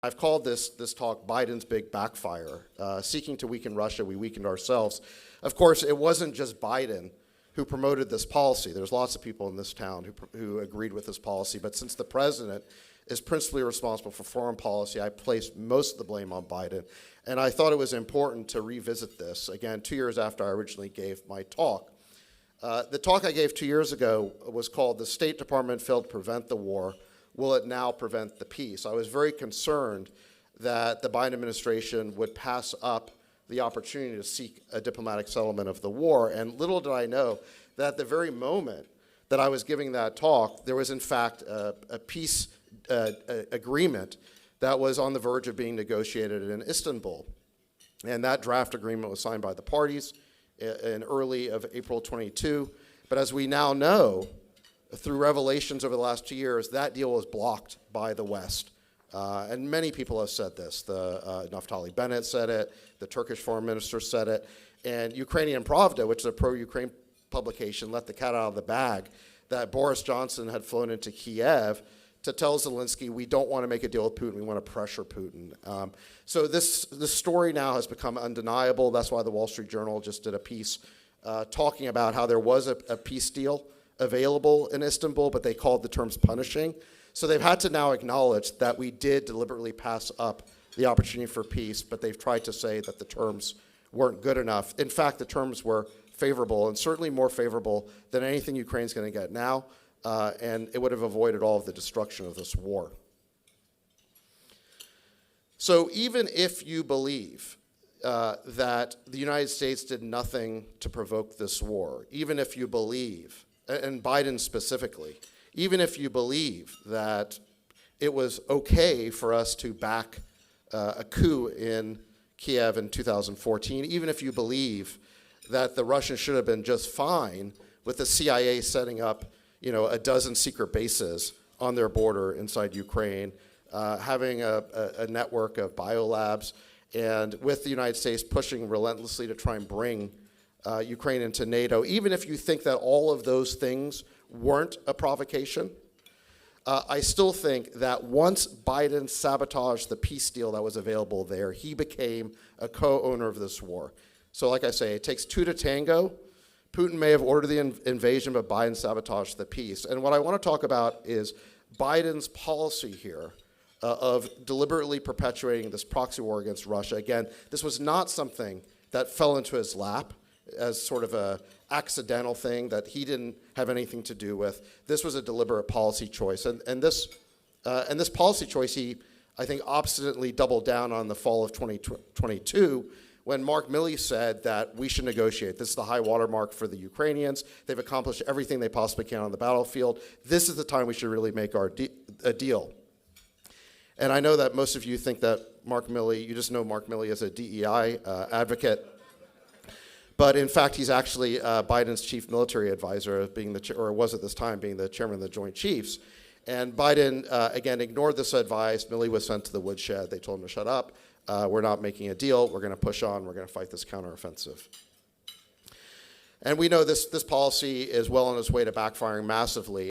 I've called this talk Biden's Big Backfire. Seeking to weaken Russia, we weakened ourselves. Of course, it wasn't just Biden who promoted this policy. There's lots of people in this town who agreed with this policy, but since the president is principally responsible for foreign policy, I placed most of the blame on Biden. And I thought it was important to revisit this, again, 2 years after I originally gave my talk. The talk I gave 2 years ago was called "The State Department Failed to Prevent the War. Will it now prevent the peace?" I was very concerned that the Biden administration would pass up the opportunity to seek a diplomatic settlement of the war. And little did I know that at the very moment that I was giving that talk, there was in fact a peace agreement that was on the verge of being negotiated in Istanbul. And that draft agreement was signed by the parties in early of April 22. But as we now know, through revelations over the last 2 years, that deal was blocked by the West. And many people have said this. Naftali Bennett said it, the Turkish foreign minister said it, and Ukrainian Pravda, which is a pro-Ukraine publication, let the cat out of the bag that Boris Johnson had flown into Kiev to tell Zelensky, we don't want to make a deal with Putin, we want to pressure Putin. So this story now has become undeniable. That's why the Wall Street Journal just did a piece talking about how there was a peace deal available in Istanbul, but they called the terms punishing. So they've had to now acknowledge that we did deliberately pass up the opportunity for peace, but they've tried to say that the terms weren't good enough. In fact, the terms were favorable, and certainly more favorable than anything Ukraine's going to get now, and it would have avoided all of the destruction of this war. So even if you believe that the United States did nothing to provoke this war, even if you believe, and Biden specifically, even if you believe that it was okay for us to back a coup in Kiev in 2014, even if you believe that the Russians should have been just fine with the CIA setting up, a dozen secret bases on their border inside Ukraine, having a network of biolabs, and with the United States pushing relentlessly to try and bring Ukraine into NATO, even if you think that all of those things weren't a provocation, I still think that once Biden sabotaged the peace deal that was available there, he became a co-owner of this war. So like I say, it takes two to tango. Putin may have ordered the invasion, but Biden sabotaged the peace. And what I want to talk about is Biden's policy here of deliberately perpetuating this proxy war against Russia. Again, this was not something that fell into his lap as sort of a accidental thing that he didn't have anything to do with. This was a deliberate policy choice. And this policy choice, he, I think, obstinately doubled down on the fall of 2022 when Mark Milley said that we should negotiate. This is the high watermark for the Ukrainians. They've accomplished everything they possibly can on the battlefield. This is the time we should really make a deal. And I know that most of you think that Mark Milley, you just know Mark Milley as a DEI advocate. But in fact, he's actually Biden's chief military advisor, or was at this time being the chairman of the Joint Chiefs. And Biden, again, ignored this advice. Milley was sent to the woodshed. They told him to shut up. We're not making a deal. We're going to push on. We're going to fight this counteroffensive. And we know this policy is well on its way to backfiring massively.